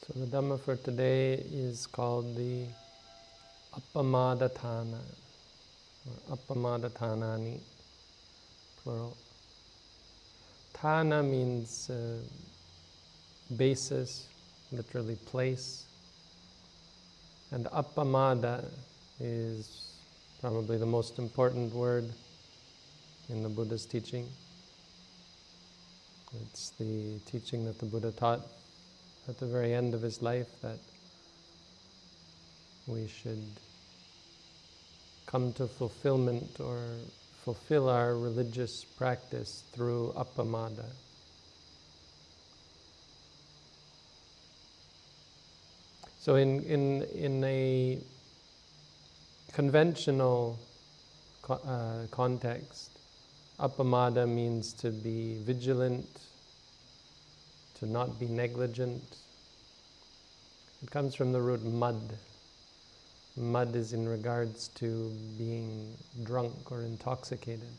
So the Dhamma for today is called the Appamādatthāna, or Appamādatthānani, plural. Thana means basis, literally place, and Appamada is probably the most important word in the Buddha's teaching. It's the teaching that the Buddha taught at the very end of his life, that we should come to fulfillment or fulfill our religious practice through Appamada. So in a conventional context, Appamada means to be vigilant, to not be negligent. It comes from the root mud. Mud is in regards to being drunk or intoxicated.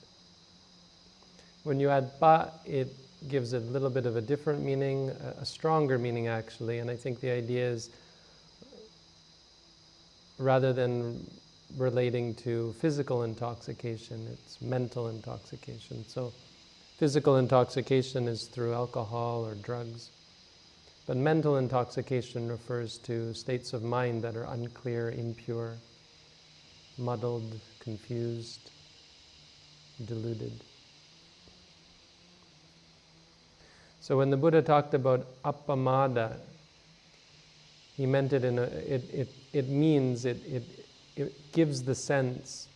When you add pa, it gives a little bit of a different meaning, a stronger meaning actually, and I think the idea is, rather than relating to physical intoxication, it's mental intoxication. So physical intoxication is through alcohol or drugs, but mental intoxication refers to states of mind that are unclear, impure, muddled, confused, deluded. So when the Buddha talked about Appamada, he meant it it means it gives the sense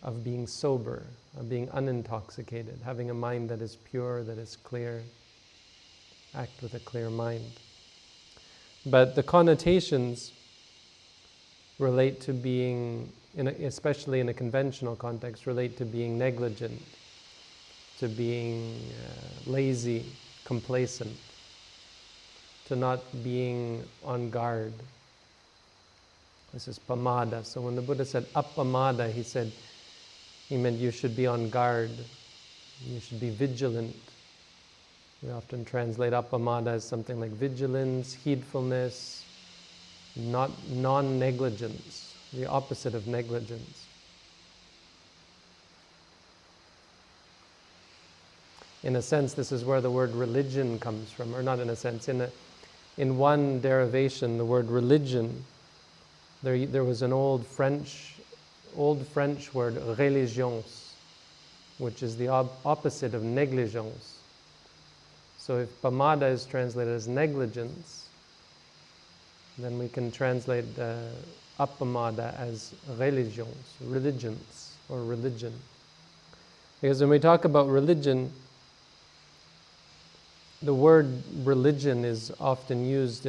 of being sober, of being unintoxicated, having a mind that is pure, that is clear, act with a clear mind. But the connotations relate to being, especially in a conventional context, relate to being negligent, to being lazy, complacent, to not being on guard. This is pamada. So when the Buddha said appamada, he meant you should be on guard, you should be vigilant. We often translate appamada as something like vigilance, heedfulness, non-negligence, the opposite of negligence. In a sense, this is where the word religion comes from, or not in a sense. In one derivation, the word religion, there was an old French word, religiance, which is the opposite of negligence. So if pamada is translated as negligence, then we can translate appamada as religions, or religion. Because when we talk about religion, the word religion is often used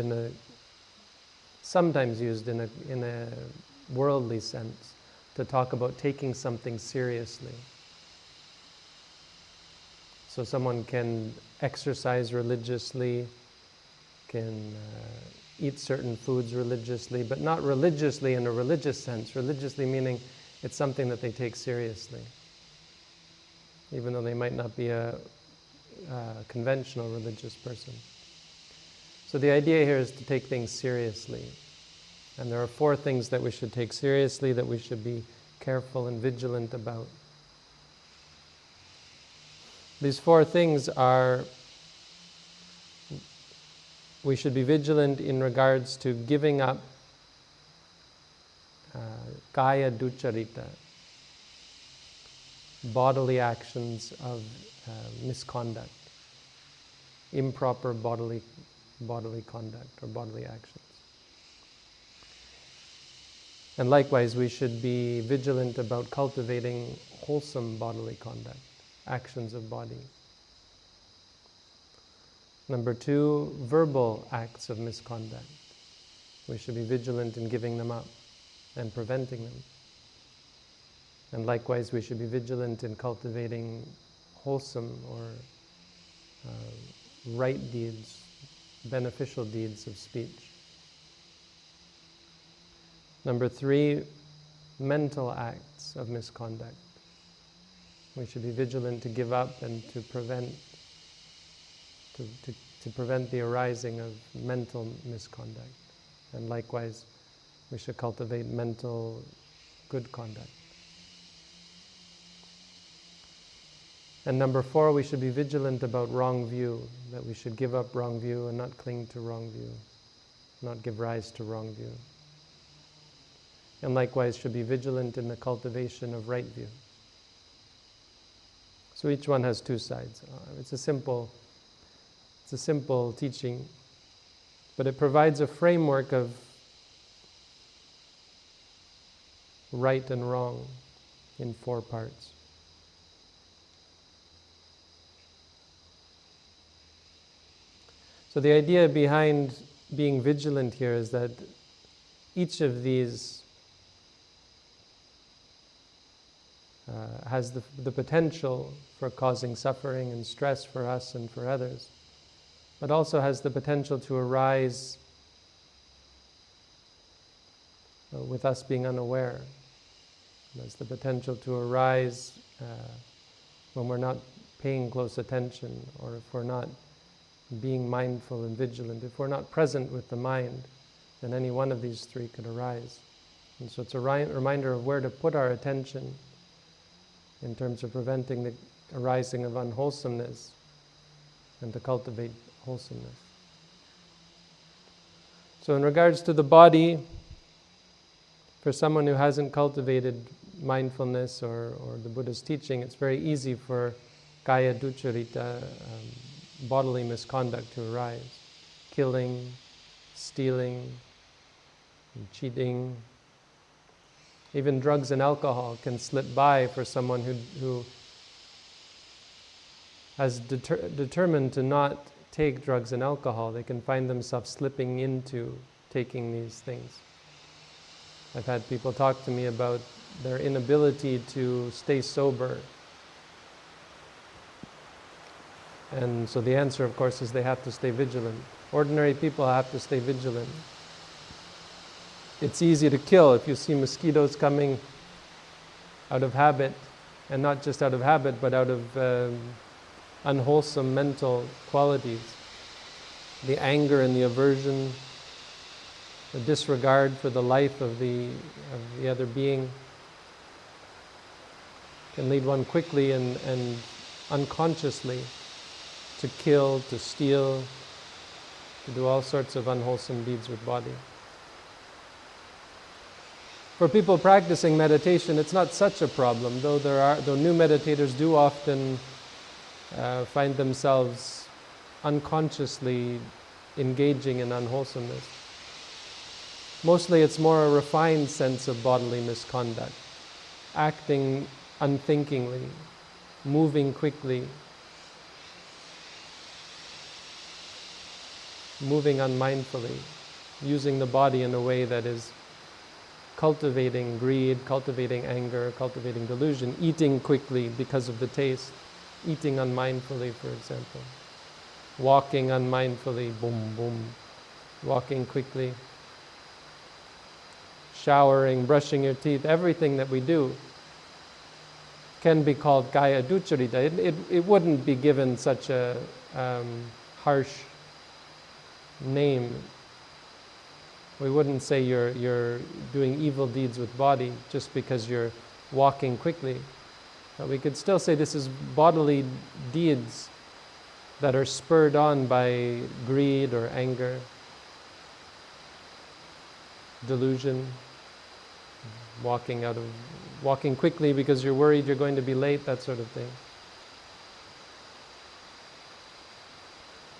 sometimes used in a worldly sense, to talk about taking something seriously. So someone can exercise religiously, can eat certain foods religiously, but not religiously in a religious sense. Religiously meaning it's something that they take seriously, even though they might not be a conventional religious person. So the idea here is to take things seriously. And there are 4 things that we should take seriously, that we should be careful and vigilant about. These 4 things are, we should be vigilant in regards to giving up kaya duccarita, bodily actions of misconduct, improper bodily conduct or bodily actions. And likewise, we should be vigilant about cultivating wholesome bodily conduct, actions of body. Number 2, verbal acts of misconduct. We should be vigilant in giving them up and preventing them. And likewise, we should be vigilant in cultivating wholesome or right deeds, beneficial deeds of speech. Number 3, mental acts of misconduct. We should be vigilant to give up and to prevent, to to prevent the arising of mental misconduct. And likewise, we should cultivate mental good conduct. And number 4, we should be vigilant about wrong view, that we should give up wrong view and not cling to wrong view, not give rise to wrong view. And likewise, should be vigilant in the cultivation of right view. So each one has two sides. It's a simple teaching, but it provides a framework of right and wrong in 4 parts. So the idea behind being vigilant here is that each of these has the potential for causing suffering and stress for us and for others, but also has the potential to arise with us being unaware. It has the potential to arise when we're not paying close attention, or if we're not being mindful and vigilant. If we're not present with the mind, then any one of these 3 could arise. And so it's a reminder of where to put our attention in terms of preventing the arising of unwholesomeness and to cultivate wholesomeness. So in regards to the body, for someone who hasn't cultivated mindfulness or the Buddha's teaching, it's very easy for kaya duccarita, bodily misconduct to arise. Killing, stealing, cheating. Even drugs and alcohol can slip by for someone who has determined to not take drugs and alcohol. They can find themselves slipping into taking these things. I've had people talk to me about their inability to stay sober. And so the answer, of course, is they have to stay vigilant. Ordinary people have to stay vigilant. It's easy to kill if you see mosquitoes coming out of habit, and not just out of habit, but out of unwholesome mental qualities. The anger and the aversion, the disregard for the life of the other being can lead one quickly and unconsciously to kill, to steal, to do all sorts of unwholesome deeds with body. For people practicing meditation, it's not such a problem, though new meditators do often find themselves unconsciously engaging in unwholesomeness. Mostly it's more a refined sense of bodily misconduct, acting unthinkingly, moving quickly, moving unmindfully, using the body in a way that is cultivating greed, cultivating anger, cultivating delusion, eating quickly because of the taste, eating unmindfully, for example, walking unmindfully, boom, boom, walking quickly, showering, brushing your teeth, everything that we do can be called kaya duccarita. It wouldn't be given such a harsh name. We wouldn't say you're doing evil deeds with body just because you're walking quickly. But we could still say this is bodily deeds that are spurred on by greed or anger, delusion, walking quickly because you're worried you're going to be late, that sort of thing.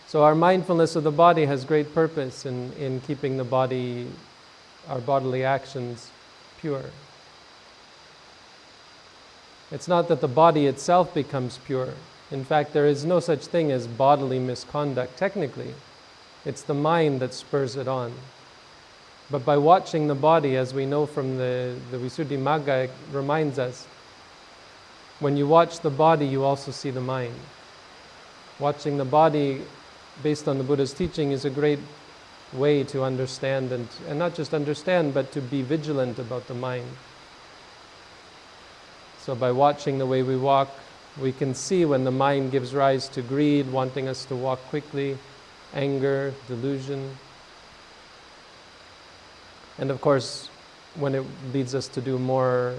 So our mindfulness of the body has great purpose in keeping the body, our bodily actions, pure. It's not that the body itself becomes pure. In fact, there is no such thing as bodily misconduct, technically. It's the mind that spurs it on. But by watching the body, as we know from the Visuddhimagga, it reminds us, when you watch the body, you also see the mind. Watching the body, based on the Buddha's teaching, is a great way to understand, and not just understand, but to be vigilant about the mind. So by watching the way we walk, we can see when the mind gives rise to greed, wanting us to walk quickly, anger, delusion. And of course, when it leads us to do more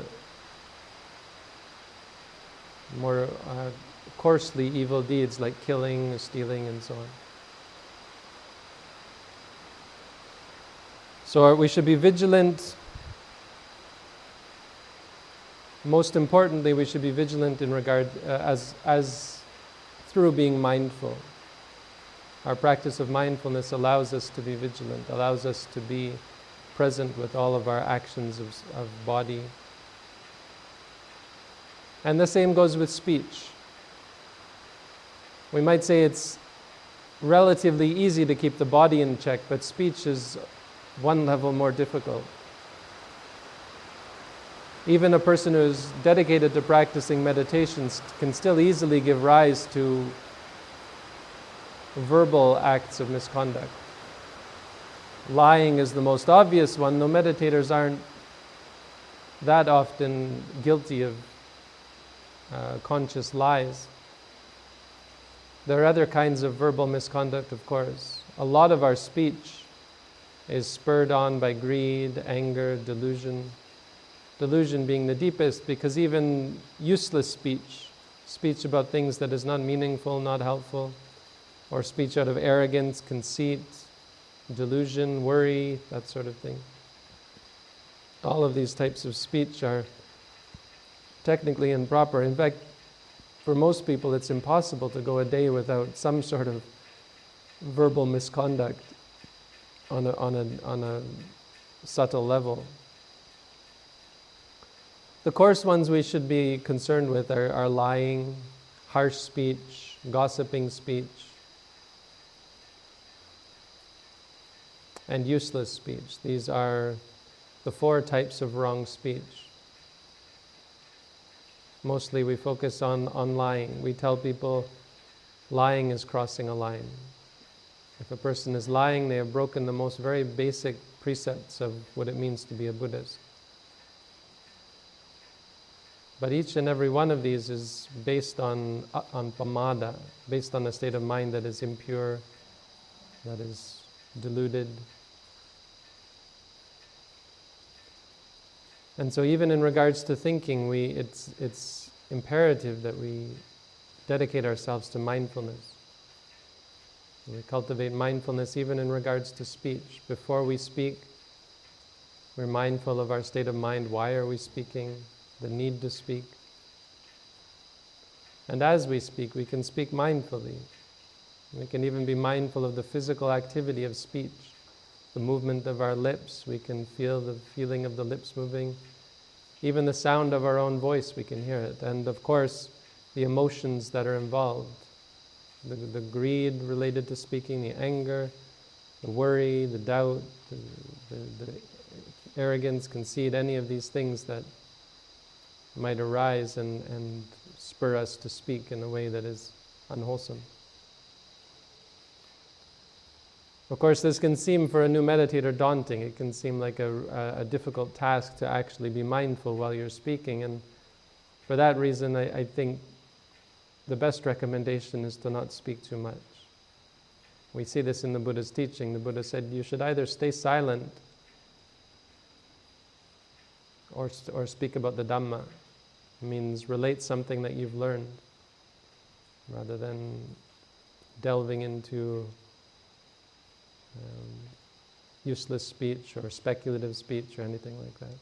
coarsely evil deeds like killing, stealing, and so on. So we should be vigilant. Most importantly, we should be vigilant in regard as through being mindful. Our practice of mindfulness allows us to be vigilant, allows us to be present with all of our actions of body. And the same goes with speech. We might say it's relatively easy to keep the body in check, but speech is one level more difficult. Even a person who's dedicated to practicing meditations can still easily give rise to verbal acts of misconduct. Lying is the most obvious one, though meditators aren't that often guilty of conscious lies. There are other kinds of verbal misconduct, of course. A lot of our speech is spurred on by greed, anger, delusion. Delusion being the deepest, because even useless speech about things that is not meaningful, not helpful, or speech out of arrogance, conceit, delusion, worry, that sort of thing. All of these types of speech are technically improper. In fact, for most people, it's impossible to go a day without some sort of verbal misconduct on a subtle level. The coarse ones we should be concerned with are lying, harsh speech, gossiping speech, and useless speech. These are the 4 types of wrong speech. Mostly we focus on lying. We tell people lying is crossing a line. If a person is lying, they have broken the most very basic precepts of what it means to be a Buddhist. But each and every one of these is based on Appamada, based on a state of mind that is impure, that is deluded. And so even in regards to thinking, it's imperative that we dedicate ourselves to mindfulness. We cultivate mindfulness even in regards to speech. Before we speak, we're mindful of our state of mind. Why are we speaking? The need to speak. And as we speak, we can speak mindfully. We can even be mindful of the physical activity of speech, the movement of our lips. We can feel the feeling of the lips moving. Even the sound of our own voice, we can hear it. And of course, the emotions that are involved. The greed related to speaking, the anger, the worry, the doubt, the arrogance, conceit, any of these things that might arise and spur us to speak in a way that is unwholesome. Of course, this can seem for a new meditator daunting. It can seem like a difficult task to actually be mindful while you're speaking. And for that reason, I think the best recommendation is to not speak too much. We see this in the Buddha's teaching. The Buddha said you should either stay silent or speak about the Dhamma. It means relate something that you've learned rather than delving into useless speech or speculative speech or anything like that.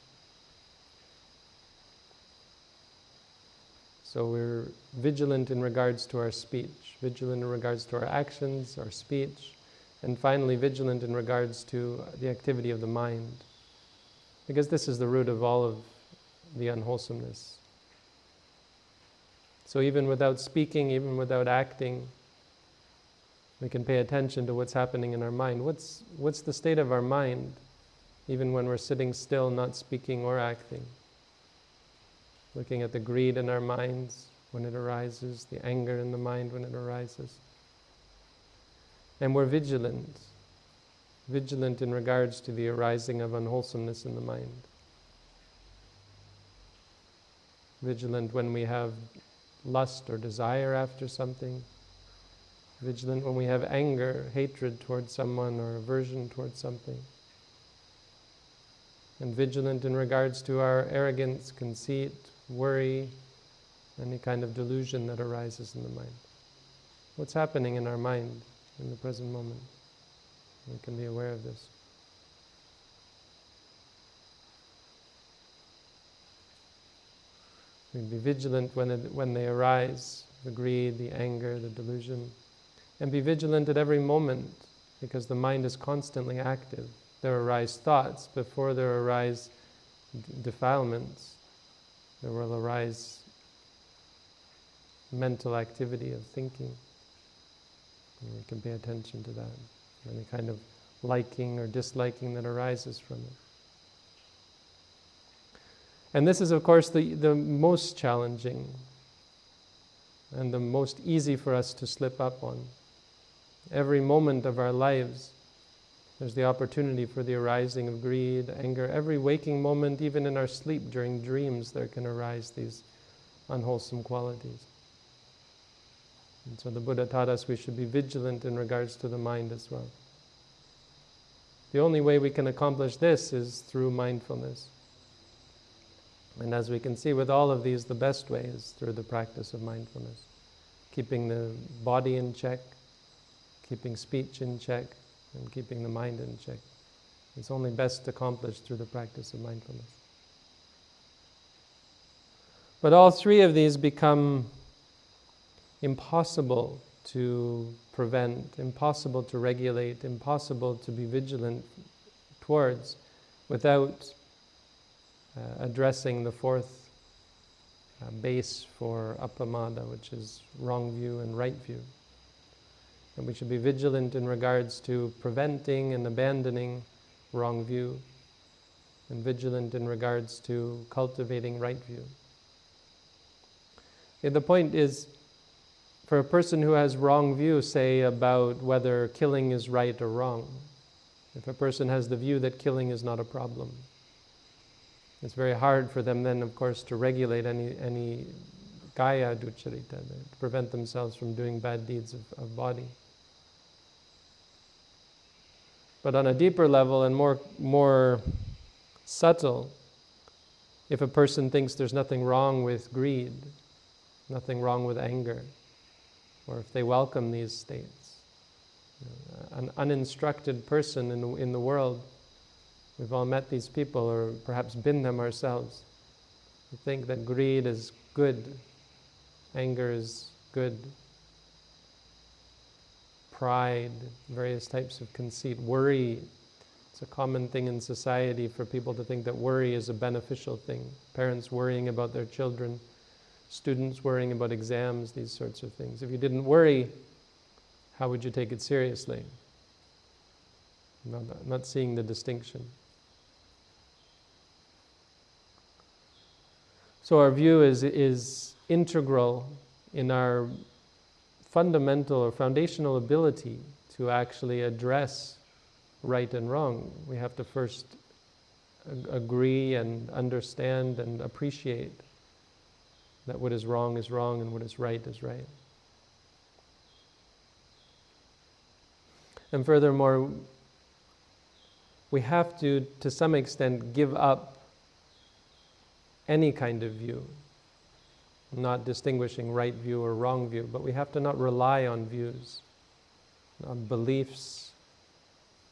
So we're vigilant in regards to our speech, vigilant in regards to our actions, our speech, and finally vigilant in regards to the activity of the mind. Because this is the root of all of the unwholesomeness. So even without speaking, even without acting, we can pay attention to what's happening in our mind. What's the state of our mind, even when we're sitting still, not speaking or acting? Looking at the greed in our minds when it arises, the anger in the mind when it arises. And we're vigilant in regards to the arising of unwholesomeness in the mind. Vigilant when we have lust or desire after something. Vigilant when we have anger, hatred towards someone, or aversion towards something. And vigilant in regards to our arrogance, conceit, worry, any kind of delusion that arises in the mind. What's happening in our mind in the present moment? We can be aware of this. We be vigilant when they arise, the greed, the anger, the delusion. And be vigilant at every moment, because the mind is constantly active. There arise thoughts before there arise defilements. There will arise mental activity of thinking. And we can pay attention to that. Any kind of liking or disliking that arises from it. And this is, of course, the most challenging and the most easy for us to slip up on. Every moment of our lives, there's the opportunity for the arising of greed, anger. Every waking moment, even in our sleep, during dreams, there can arise these unwholesome qualities. And so the Buddha taught us we should be vigilant in regards to the mind as well. The only way we can accomplish this is through mindfulness. And as we can see with all of these, the best way is through the practice of mindfulness. Keeping the body in check, keeping speech in check, and keeping the mind in check. It's only best accomplished through the practice of mindfulness. But all three of these become impossible to prevent, impossible to regulate, impossible to be vigilant towards without addressing the fourth base for Appamada, which is wrong view and right view. And we should be vigilant in regards to preventing and abandoning wrong view, and vigilant in regards to cultivating right view. Okay, the point is, for a person who has wrong view, say, about whether killing is right or wrong, if a person has the view that killing is not a problem, it's very hard for them then, of course, to regulate any kaya ducharita, to prevent themselves from doing bad deeds of body. But on a deeper level and more subtle, if a person thinks there's nothing wrong with greed, nothing wrong with anger, or if they welcome these states, an uninstructed person in the world, we've all met these people or perhaps been them ourselves, who think that greed is good, anger is good, pride, various types of conceit, worry. It's a common thing in society for people to think that worry is a beneficial thing. Parents worrying about their children, students worrying about exams, these sorts of things. If you didn't worry, how would you take it seriously? Not seeing the distinction. So our view is integral in our fundamental or foundational ability to actually address right and wrong. We have to first agree and understand and appreciate that what is wrong and what is right is right. And furthermore, we have to some extent, give up any kind of view, not distinguishing right view or wrong view, but we have to not rely on views, on beliefs,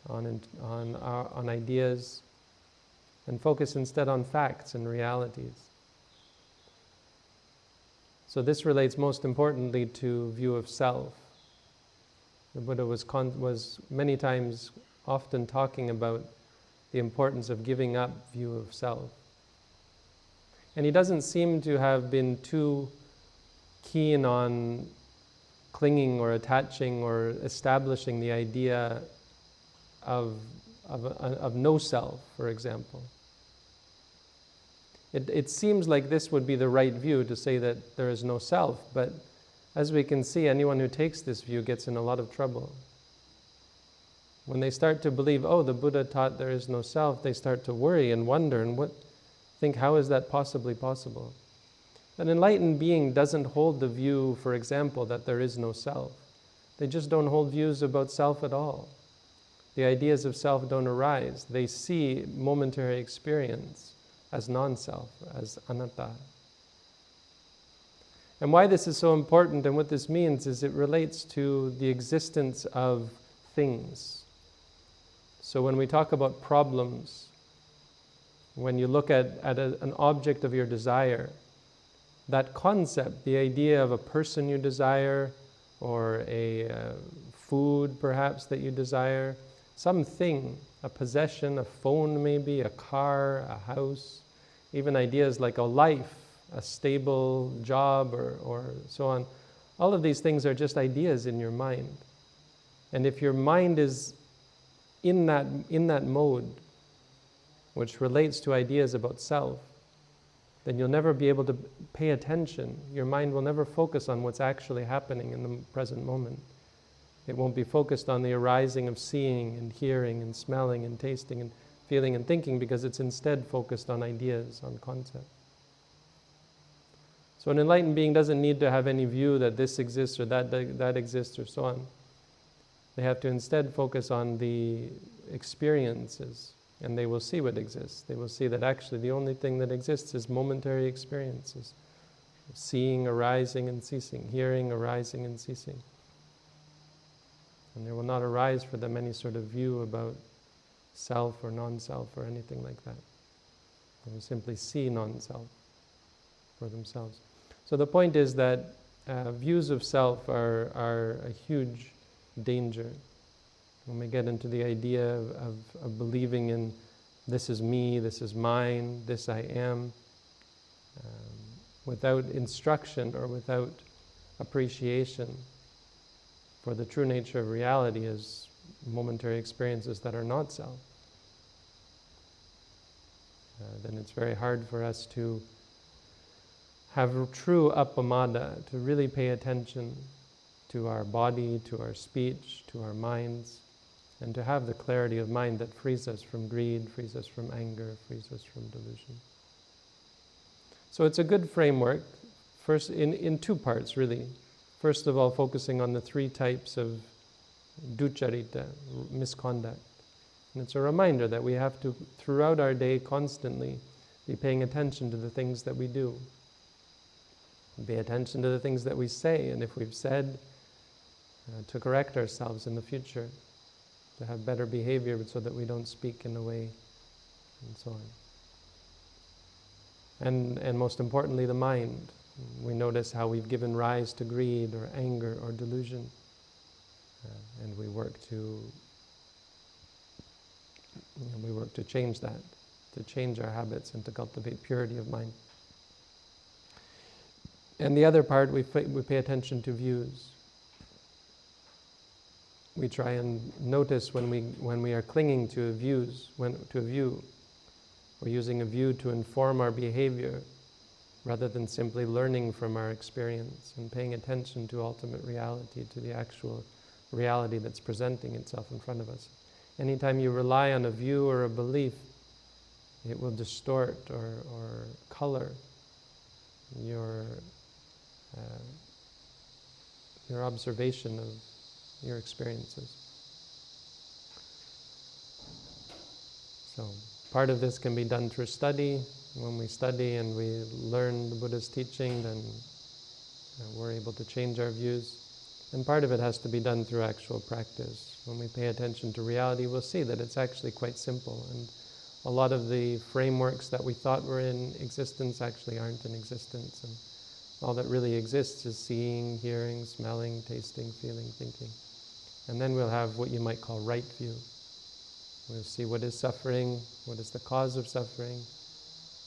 on ideas, and focus instead on facts and realities. So this relates most importantly to view of self. The Buddha was many times often talking about the importance of giving up view of self. And he doesn't seem to have been too keen on clinging or attaching or establishing the idea of no self, for example. It seems like this would be the right view, to say that there is no self, but as we can see, anyone who takes this view gets in a lot of trouble. When they start to believe, oh, the Buddha taught there is no self, they start to worry and wonder and think, how is that possibly possible? An enlightened being doesn't hold the view, for example, that there is no self. They just don't hold views about self at all. The ideas of self don't arise. They see momentary experience as non-self, as anatta. And why this is so important and what this means is it relates to the existence of things. So when we talk about problems, when you look at an object of your desire, that concept, the idea of a person you desire, or a food perhaps that you desire, something, a possession, a phone maybe, a car, a house, even ideas like a life, a stable job, or so on. All of these things are just ideas in your mind. And if your mind is in that mode, which relates to ideas about self, then you'll never be able to pay attention. Your mind will never focus on what's actually happening in the present moment. It won't be focused on the arising of seeing and hearing and smelling and tasting and feeling and thinking, because it's instead focused on ideas, on concept. So an enlightened being doesn't need to have any view that this exists or that exists or so on. They have to instead focus on the experiences, and they will see what exists. They will see that actually the only thing that exists is momentary experiences. Seeing arising and ceasing, hearing arising and ceasing. And there will not arise for them any sort of view about self or non-self or anything like that. They will simply see non-self for themselves. So the point is that views of self are a huge danger. When we get into the idea of believing in this is me, this is mine, this I am, without instruction or without appreciation for the true nature of reality as momentary experiences that are not self, then it's very hard for us to have true Appamada, to really pay attention to our body, to our speech, to our minds, and to have the clarity of mind that frees us from greed, frees us from anger, frees us from delusion. So it's a good framework, first in two parts really. First of all, focusing on the three types of ducharita, misconduct. And it's a reminder that we have to, throughout our day, constantly be paying attention to the things that we do. Pay attention to the things that we say, and if we've said, to correct ourselves in the future, to have better behavior so that we don't speak in a way, and so on. And most importantly, the mind. We notice how we've given rise to greed or anger or delusion, and we work to change that, to change our habits and to cultivate purity of mind. And the other part, we pay attention to views. We try and notice when we are clinging to a view, we're using a view to inform our behavior rather than simply learning from our experience and paying attention to ultimate reality, to the actual reality that's presenting itself in front of us. Anytime you rely on a view or a belief, it will distort or color your observation of your experiences. So part of this can be done through study. When we study and we learn the Buddha's teaching, then we're able to change our views. And part of it has to be done through actual practice. When we pay attention to reality, we'll see that it's actually quite simple. And a lot of the frameworks that we thought were in existence actually aren't in existence. And all that really exists is seeing, hearing, smelling, tasting, feeling, thinking. And then we'll have what you might call right view. We'll see what is suffering, what is the cause of suffering,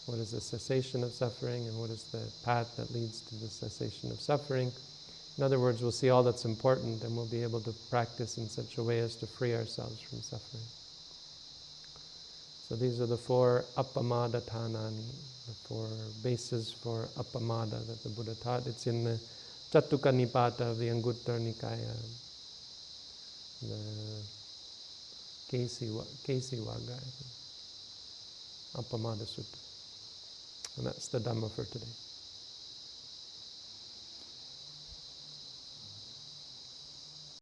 what is the cessation of suffering, and what is the path that leads to the cessation of suffering. In other words, we'll see all that's important, and we'll be able to practice in such a way as to free ourselves from suffering. So these are the four Appamādatthāna, the four bases for Appamada that the Buddha taught. It's in the Chattuka Nipata of the Anguttara Nikaya, the Kesiwaga, Appamada Sutta. And that's the Dhamma for today.